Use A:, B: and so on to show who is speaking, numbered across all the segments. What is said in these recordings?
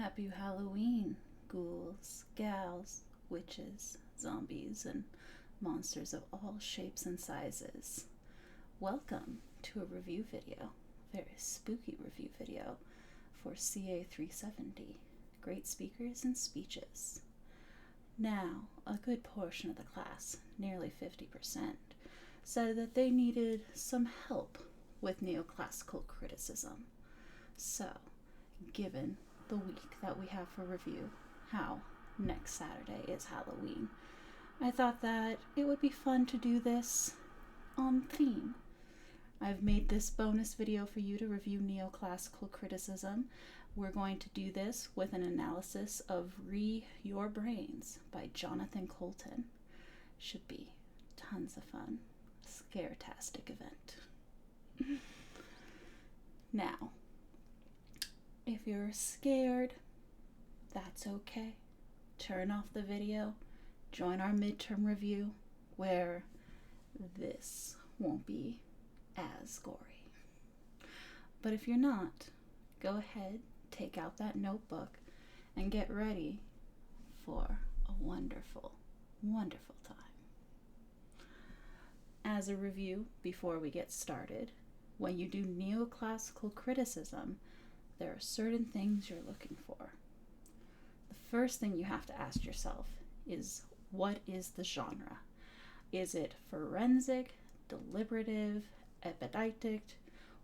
A: Happy Halloween, ghouls, gals, witches, zombies, and monsters of all shapes and sizes. Welcome to a review video, very spooky review video for CA 370, Great Speakers and Speeches. Now, a good portion of the class, nearly 50%, said that they needed some help with neoclassical criticism. So, given the week that we have for review, how next Saturday is Halloween, I thought that it would be fun to do this on theme. I've made this bonus video for you to review neoclassical criticism. We're going to do this with an analysis of Your Brains by Jonathan Coulton. Should be tons of fun. Scare-tastic event. Now, if you're scared, that's okay. Turn off the video, join our midterm review, where this won't be as gory. But if you're not, go ahead, take out that notebook, and get ready for a wonderful, wonderful time. As a review, before we get started, when you do neoclassical criticism, there are certain things you're looking for. The first thing you have to ask yourself is, what is the genre? Is it forensic, deliberative, epidictic?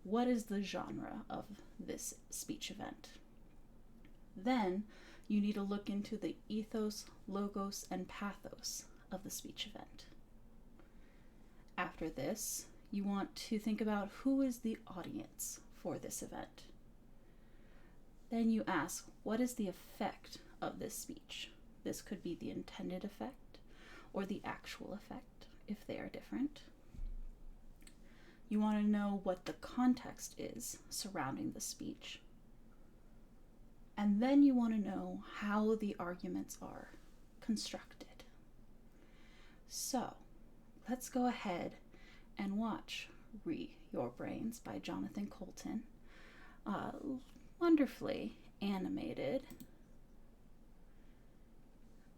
A: What is the genre of this speech event? Then you need to look into the ethos, logos, and pathos of the speech event. After this, you want to think about who is the audience for this event. Then you ask, what is the effect of this speech? This could be the intended effect or the actual effect, if they are different. You want to know what the context is surrounding the speech. And then you want to know how the arguments are constructed. So, let's go ahead and watch Your Brains by Jonathan Coulton. Wonderfully animated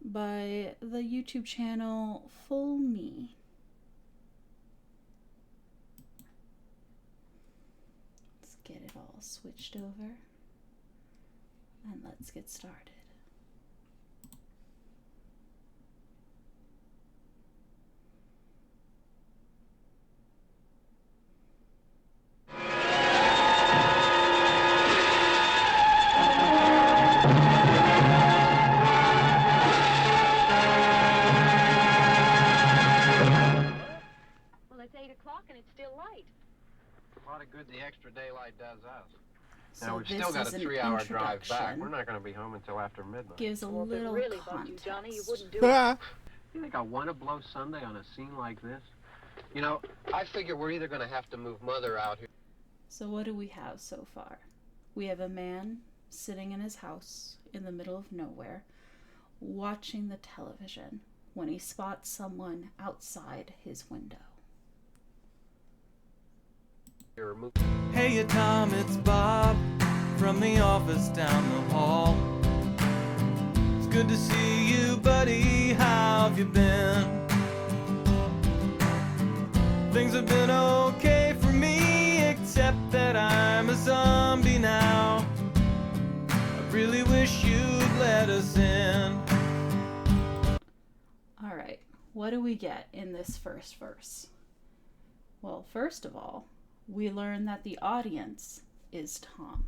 A: by the YouTube channel Full Me. Let's get it all switched over and let's get started.
B: Good the extra daylight does us.
A: So
B: now we've still got a 3-hour drive back. We're not going to be home until after midnight.
A: Gives a little
C: if it really
A: context.
C: bugged you, Johnny, you wouldn't do it.
B: You think I want to blow Sunday on a scene like this? You know, I figure we're either going to have to move Mother out here.
A: So what do we have so far? We have a man sitting in his house in the middle of nowhere, watching the television when he spots someone outside his window.
D: Hey Tom, it's Bob from the office down the hall. It's good to see you, buddy. How have you been? Things have been okay for me, except that I'm a zombie now. I really wish you'd let us in.
A: Alright, what do we get in this first verse? Well, first of all, we learn that the audience is Tom,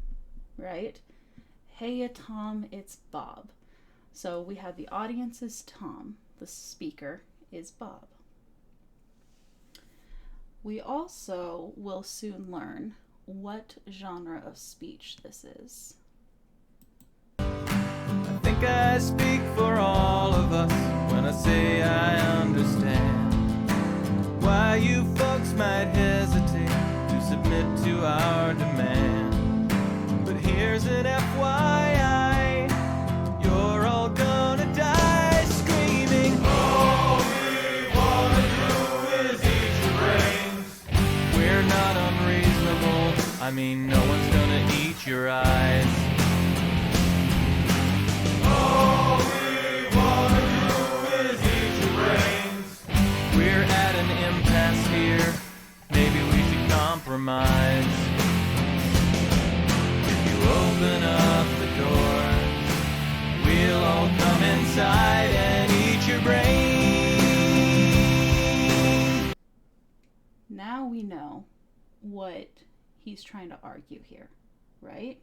A: right? Hey, Tom, it's Bob. So we have the audience is Tom, the speaker is Bob. We also will soon learn what genre of speech this is.
D: I think I speak for all of us when I say I understand why you folks might hesitate submit to our demand. But here's an FYI, you're all gonna die screaming, all we wanna do is eat your brains. We're not unreasonable, I mean no one's gonna eat your eyes. compromise. If you open up the door, we'll all come inside and eat your brain.
A: Now we know what he's trying to argue here, right?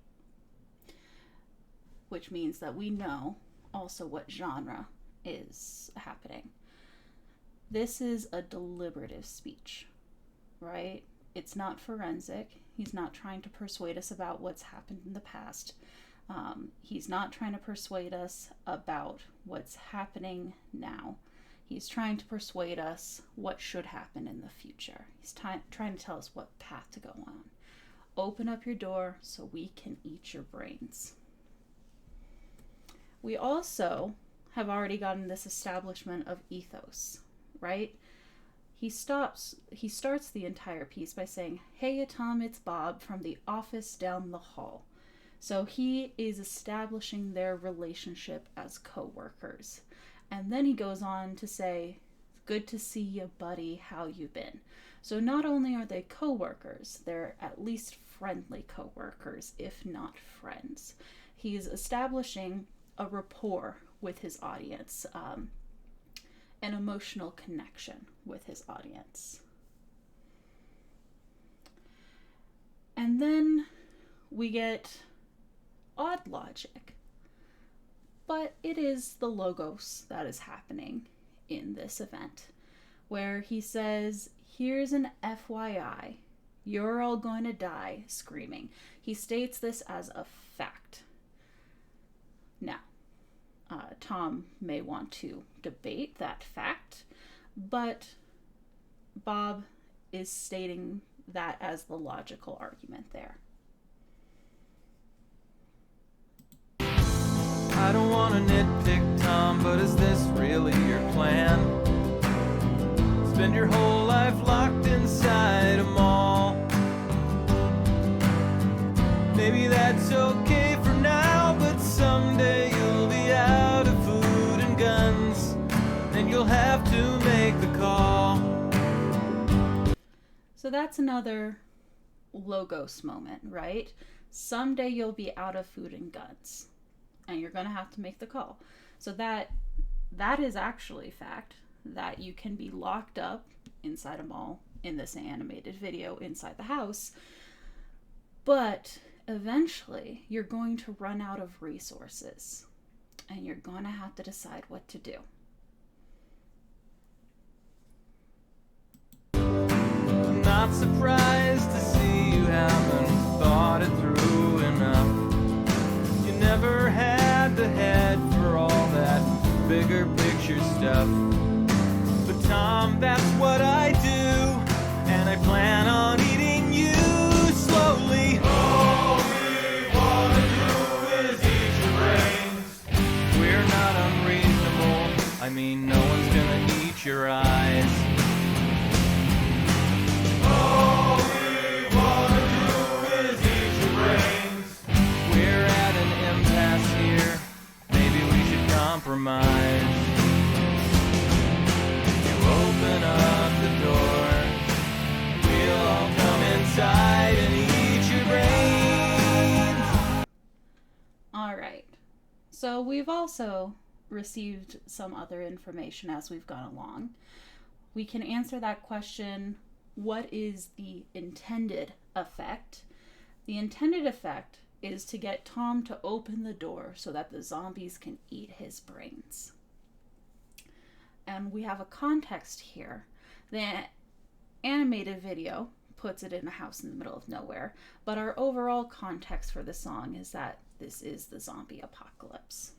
A: Which means that we know also what genre is happening. This is a deliberative speech, right? It's not forensic. He's not trying to persuade us about what's happened in the past. He's not trying to persuade us about what's happening now. He's trying to persuade us what should happen in the future. He's trying to tell us what path to go on. Open up your door so we can eat your brains. We also have already gotten this establishment of ethos, right? He starts the entire piece by saying, "Hey, Tom, it's Bob from the office down the hall." So he is establishing their relationship as co-workers. And then he goes on to say, "Good to see you, buddy. How you been?" So not only are they co-workers, they're at least friendly co-workers, if not friends. He is establishing a rapport with his audience, an emotional connection with his audience. And then we get odd logic, but it is the logos that is happening in this event, where he says, "Here's an FYI, you're all going to die screaming." He states this as a fact. Now, Tom may want to debate that fact, but Bob is stating that as the logical argument there.
D: I don't want to nitpick, Tom, but is this really your plan? Spend your whole life locked inside a mall. Maybe that's okay for now, but someday you'll be out of food and guns, and you'll have to make the call.
A: So that's another logos moment, right? Someday you'll be out of food and guns, and you're going to have to make the call. So that is actually fact, that you can be locked up inside a mall, in this animated video, inside the house, but eventually you're going to run out of resources, and you're going to have to decide what to do.
D: I'm not surprised to see you haven't thought it through enough. You never had the head for all that bigger picture stuff. But Tom, that's what I do, and I plan on eating you slowly. All we wanna do is eat your brains. We're not unreasonable. I mean, no one's gonna eat your eyes. All we wanna do is eat your brains. We're at an impasse here. Maybe we should compromise. You open up the door, we'll all come inside and eat your brains.
A: All right. So we've also received some other information as we've gone along. We can answer that question, what is the intended effect? The intended effect is to get Tom to open the door so that the zombies can eat his brains. And we have a context here. The animated video puts it in a house in the middle of nowhere, but our overall context for the song is that this is the zombie apocalypse.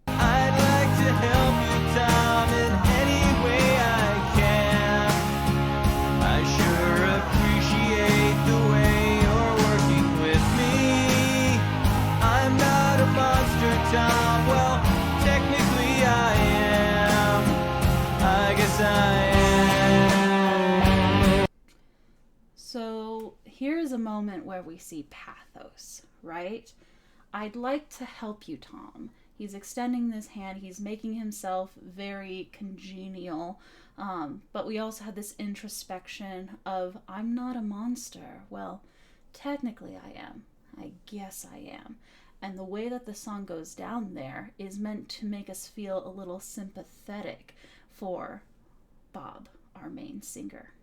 D: I'd like to help you, Tom, in any way I can. I sure appreciate the way you're working with me. I'm not a monster, Tom. Well, technically I am. I guess I am.
A: So here's a moment where we see pathos, right? I'd like to help you, Tom. He's extending this hand. He's making himself very congenial. But we also had this introspection of, I'm not a monster. Well, technically I am. I guess I am. And the way that the song goes down there is meant to make us feel a little sympathetic for Bob, our main singer.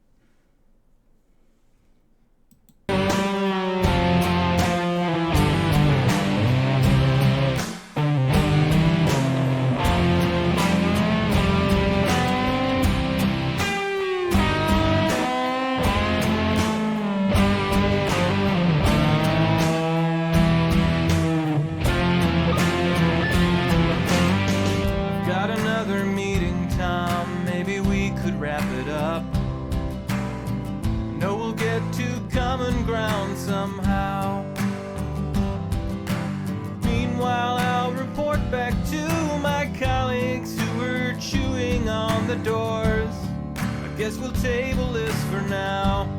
D: Somehow. Meanwhile, I'll report back to my colleagues who were chewing on the doors. I guess we'll table this for now.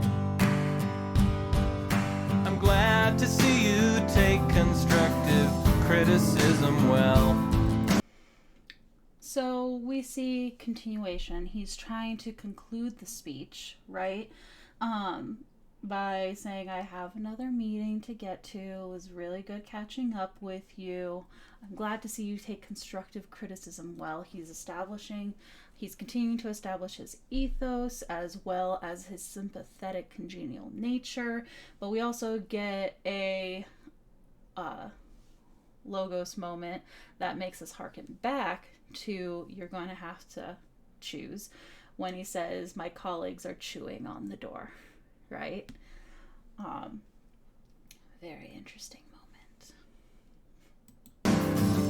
D: I'm glad to see you take constructive criticism well.
A: So we see continuation. He's trying to conclude the speech, right? By saying, I have another meeting to get to. It was really good catching up with you. I'm glad to see you take constructive criticism well. He's continuing to establish his ethos as well as his sympathetic, congenial nature. But we also get a logos moment that makes us harken back to, you're going to have to choose, when he says, my colleagues are chewing on the door. Right? Very interesting moment.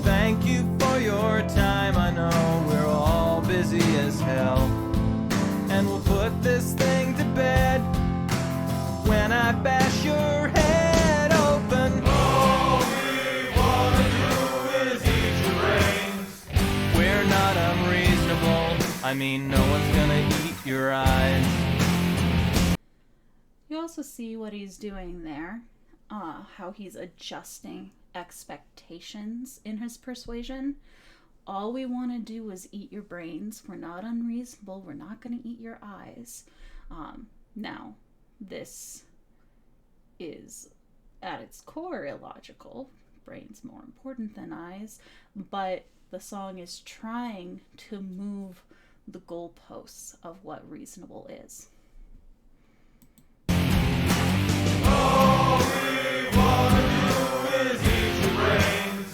D: Thank you for your time. I know we're all busy as hell. And we'll put this thing to bed when I bash your head open. All we wanna do is eat your brains. We're not unreasonable. I mean, no one's gonna eat your eyes.
A: You also see what he's doing there, how he's adjusting expectations in his persuasion. All we want to do is eat your brains. We're not unreasonable. We're not going to eat your eyes. Now, this is at its core illogical. Brains more important than eyes. But the song is trying to move the goalposts of what reasonable is.
D: All we wanna do is eat your brains.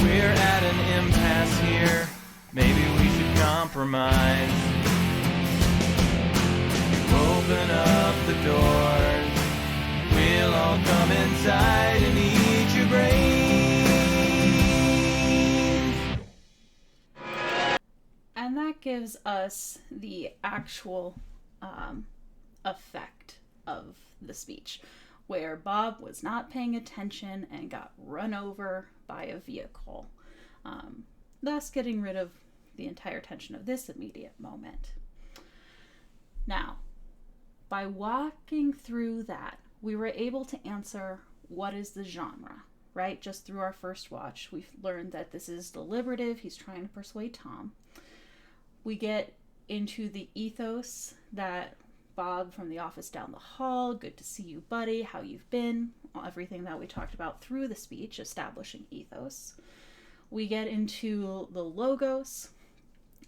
D: We're at an impasse here. Maybe we should compromise. Open up the doors. We'll all come inside and eat your brains.
A: And that gives us the actual effect of the speech, where Bob was not paying attention and got run over by a vehicle, thus getting rid of the entire tension of this immediate moment. Now, by walking through that, we were able to answer what is the genre, right? Just through our first watch, we've learned that this is deliberative. He's trying to persuade Tom. We get into the ethos that Bob from the office down the hall, good to see you, buddy, how you've been, everything that we talked about through the speech, establishing ethos. We get into the logos,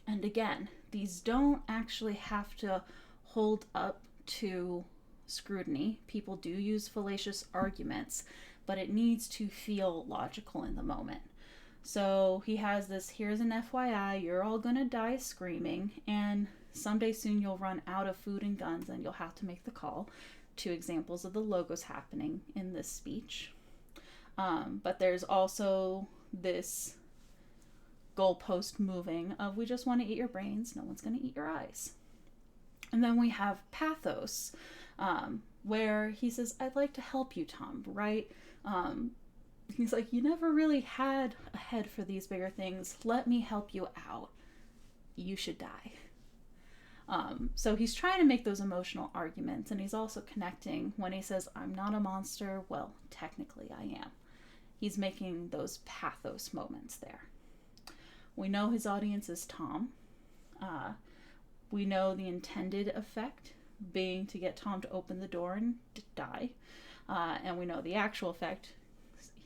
A: and again, these don't actually have to hold up to scrutiny. People do use fallacious arguments, but it needs to feel logical in the moment. So he has this, here's an FYI, you're all gonna die screaming, and someday soon you'll run out of food and guns and you'll have to make the call. 2 examples of the logos happening in this speech. But there's also this goalpost moving of, we just want to eat your brains, no one's going to eat your eyes. And then we have pathos, where he says, I'd like to help you, Tom, right? He's like, you never really had a head for these bigger things. Let me help you out. You should die. So he's trying to make those emotional arguments, and he's also connecting when he says, I'm not a monster. Well, technically I am. He's making those pathos moments there. We know his audience is Tom. We know the intended effect being to get Tom to open the door and die. And we know the actual effect,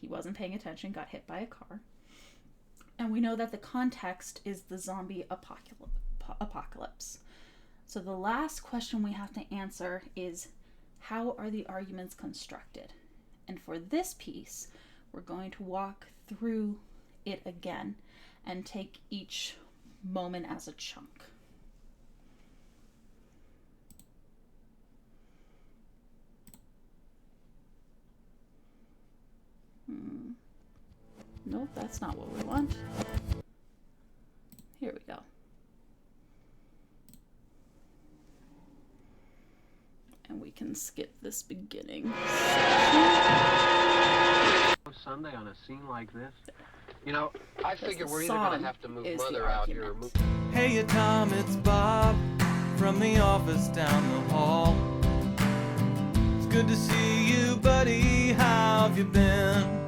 A: he wasn't paying attention, got hit by a car. And we know that the context is the zombie apocalypse. So the last question we have to answer is, how are the arguments constructed? And for this piece, we're going to walk through it again and take each moment as a chunk. Nope, that's not what we want. Here we go. And we can skip this beginning.
B: Sunday on a scene like this. You know, I figure we're either
A: song
B: going to have to move
A: is the
B: Mother out here or
A: argument.
B: move...
D: Hey, Tom, it's Bob from the office down the hall. It's good to see you, buddy. How have you been?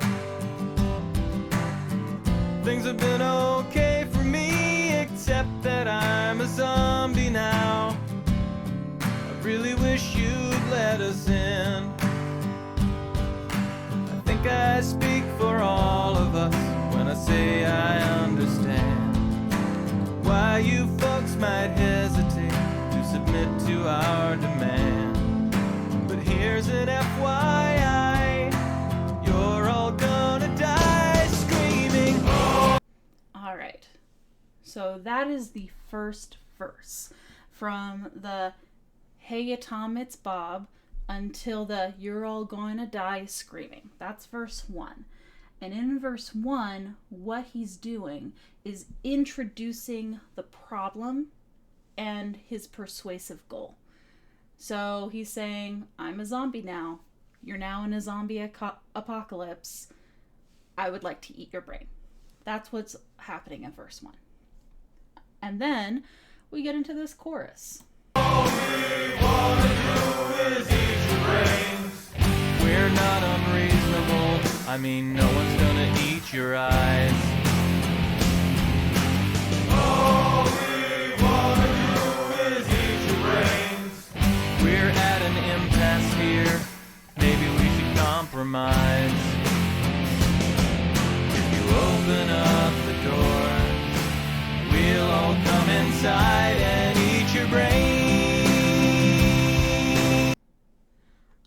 D: Things have been okay for me, except that I'm a zombie now. I really wish you'd let us in. I think I speak for all of us when I say I understand why you folks might hesitate to submit to our demand. But here's an FYI, you're all gonna die screaming.
A: All right. So that is the first verse from the "Hey Tom, it's Bob" until the "You're all going to die screaming." That's verse 1. And in verse 1, what he's doing is introducing the problem and his persuasive goal. So he's saying, I'm a zombie now. You're now in a zombie apocalypse. I would like to eat your brain. That's what's happening in verse 1. And then we get into this chorus.
D: All we wanna do is eat your brains. We're not unreasonable. I mean, no one's gonna eat your eyes. All we wanna do is eat your brains. We're at an impasse here. Maybe we should compromise. If you open up the door, we'll all come inside and eat your brain.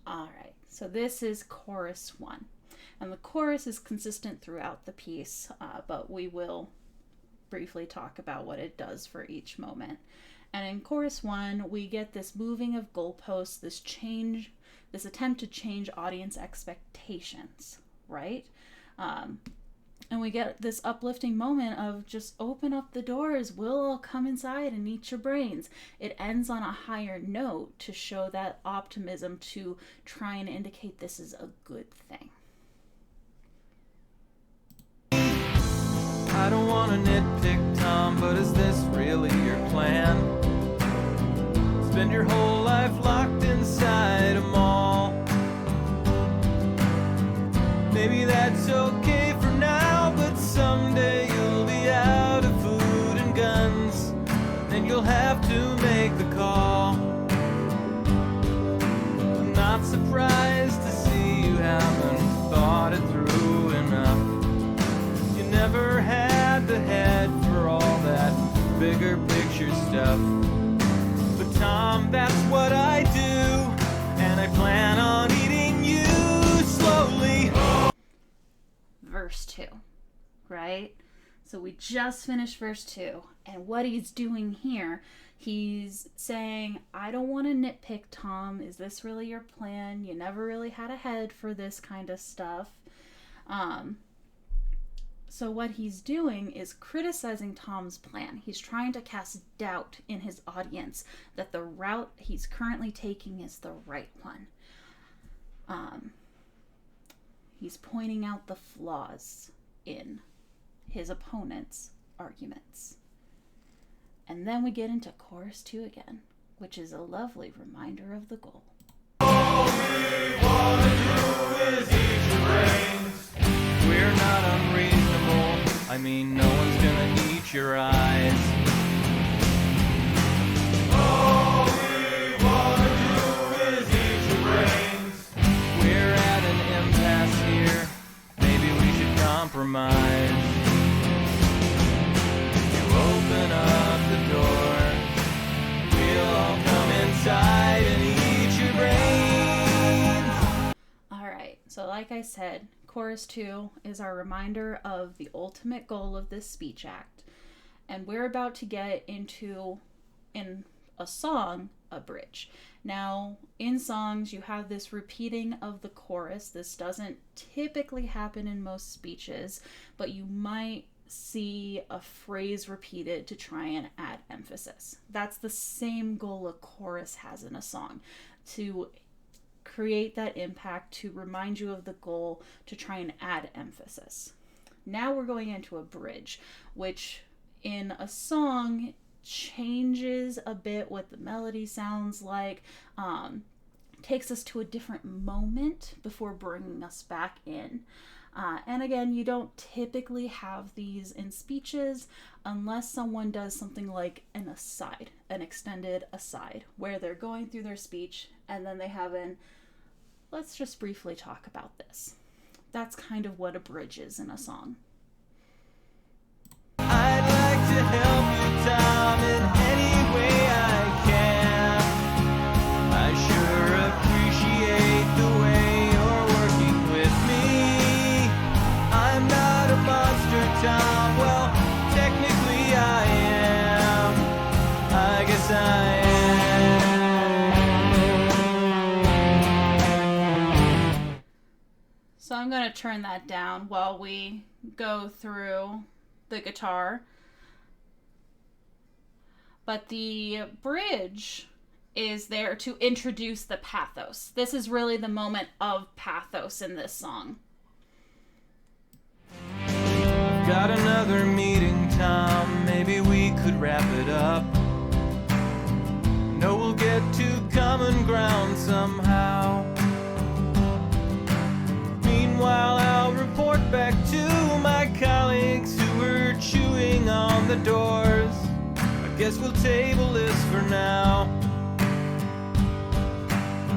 A: All right, so this is chorus 1. And the chorus is consistent throughout the piece, but we will briefly talk about what it does for each moment. And in chorus 1, we get this moving of goalposts, this change, this attempt to change audience expectations, right? And we get this uplifting moment of just open up the doors, we'll all come inside and eat your brains. It ends on a higher note to show that optimism, to try and indicate this is a good thing.
D: I don't want to nitpick, Tom, but is this really your plan? Spend your whole life locked inside a mall. Maybe that's okay for now, but someday you'll be out of food and guns, and you'll have to make the call. I'm not surprised to see you haven't thought it through enough. You never had the head for all that bigger picture stuff. But Tom, that's what I do, and I plan on eating you slowly.
A: Verse 2, right? So we just finished verse 2, and what he's doing here, he's saying, I don't want to nitpick, Tom. Is this really your plan? You never really had a head for this kind of stuff. So what he's doing is criticizing Tom's plan. He's trying to cast doubt in his audience that the route he's currently taking is the right one. He's pointing out the flaws in his opponent's arguments. And then we get into chorus 2 again, which is a lovely reminder of the goal.
D: All we wanna do is eat your brains. We're not unreasonable. I mean, no one's gonna eat your eyes. All we wanna do is eat your brains. We're at an impasse here. Maybe we should compromise. You open up the door. We'll all come inside and eat your brains.
A: Alright, so like I said, chorus 2 is our reminder of the ultimate goal of this speech act. And we're about to get into, in a song, a bridge. Now, in songs, you have this repeating of the chorus. This doesn't typically happen in most speeches, but you might see a phrase repeated to try and add emphasis. That's the same goal a chorus has in a song, to create that impact, to remind you of the goal, to try and add emphasis. Now we're going into a bridge, which in a song changes a bit what the melody sounds like, takes us to a different moment before bringing us back in. And again, you don't typically have these in speeches unless someone does something like an aside, an extended aside, where they're going through their speech and then they have an, let's just briefly talk about this. That's kind of what a bridge is in a song.
D: I'd like to help you, Tom, in any way I can. I sure appreciate the way you're working with me. I'm not a monster, Tom. Well, technically I am. I guess I am.
A: So I'm going to turn that down while we go through the guitar. But the bridge is there to introduce the pathos. This is really the moment of pathos in this song.
D: Got another meeting, Tom. Maybe we could wrap it up. No, we'll get to common ground somehow. Meanwhile, I'll report back to my colleagues who were chewing on the doors. I guess we'll table this for now.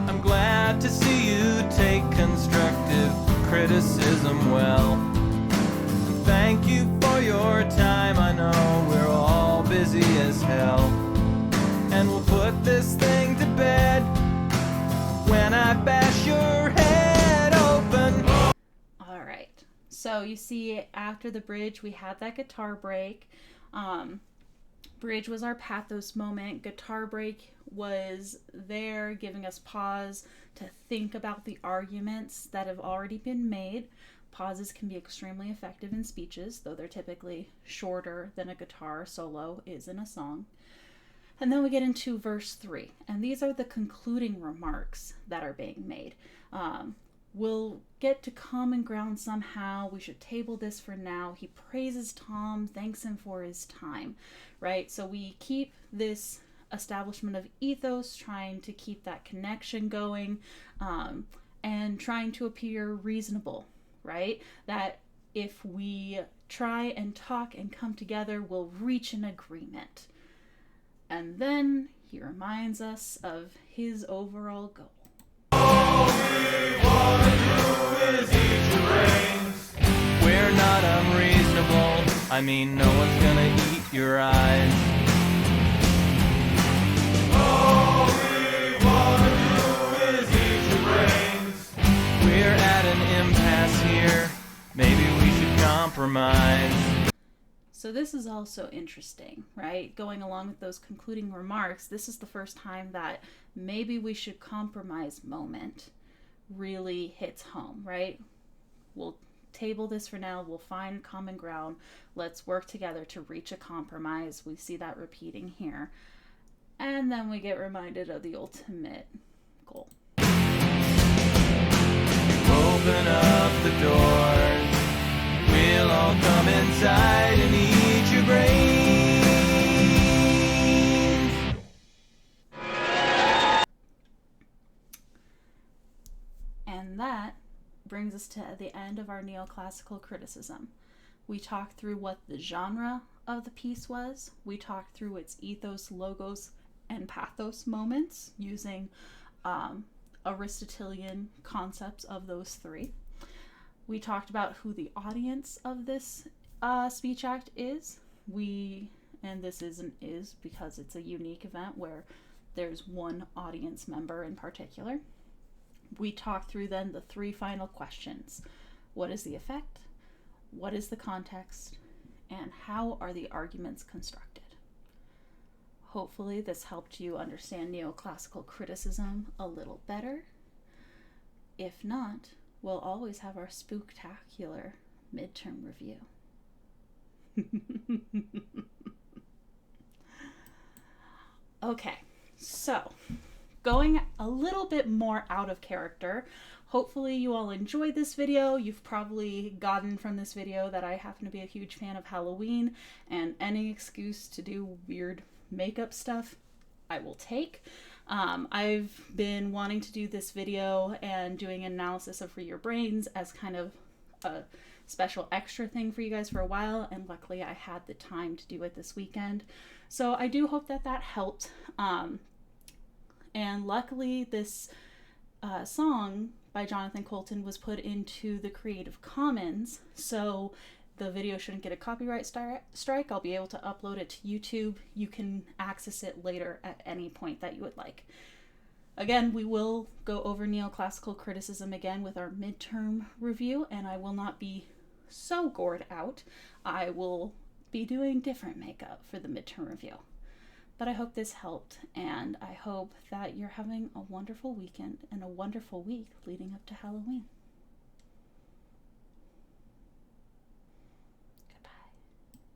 D: I'm glad to see you take constructive criticism well. And thank you for your time. I know we're all busy as hell. And we'll put this thing to bed when I bash your head open.
A: Alright, so you see after the bridge we had that guitar break. Bridge was our pathos moment. Guitar break was there giving us pause to think about the arguments that have already been made. Pauses can be extremely effective in speeches, though they're typically shorter than a guitar solo is in a song. And then we get into verse 3, and these are the concluding remarks that are being made. We'll get to common ground somehow. We should table this for now. He praises Tom, thanks him for his time, right? So we keep this establishment of ethos, trying to keep that connection going, and trying to appear reasonable, right? That if we try and talk and come together, we'll reach an agreement. And then he reminds us of his overall goal.
D: All we wanna do is eat your brains. We're not unreasonable. I mean, no one's gonna eat your eyes. All we wanna do is eat your brains. We're at an impasse here. Maybe we should compromise.
A: So this is also interesting, right? Going along with those concluding remarks, this is the first time that maybe we should compromise moment really hits home, right? We'll table this for now. We'll find common ground. Let's work together to reach a compromise. We see that repeating here. And then we get reminded of the ultimate goal.
D: Open up the doors. We'll all come inside and eat your brains.
A: And that brings us to the end of our neoclassical criticism. We talked through what the genre of the piece was. We talked through its ethos, logos, and pathos moments using Aristotelian concepts of those three. We talked about who the audience of this speech act is. And this is because it's a unique event where there's one audience member in particular. We talked through then the three final questions. What is the effect? What is the context? And how are the arguments constructed? Hopefully this helped you understand neoclassical criticism a little better. If not, we'll always have our spooktacular midterm review. Okay, so going a little bit more out of character, hopefully you all enjoyed this video. You've probably gotten from this video that I happen to be a huge fan of Halloween, and any excuse to do weird makeup stuff I will take. I've been wanting to do this video and doing an analysis of Free Your Brains as kind of a special extra thing for you guys for a while, and luckily I had the time to do it this weekend. So I do hope that that helped. And luckily this song by Jonathan Coulton was put into the Creative Commons, so the video shouldn't get a copyright strike. I'll be able to upload it to YouTube. You can access it later at any point that you would like. Again, we will go over neoclassical criticism again with our midterm review, and I will not be so gored out. I will be doing different makeup for the midterm review. But I hope this helped, and I hope that you're having a wonderful weekend and a wonderful week leading up to Halloween.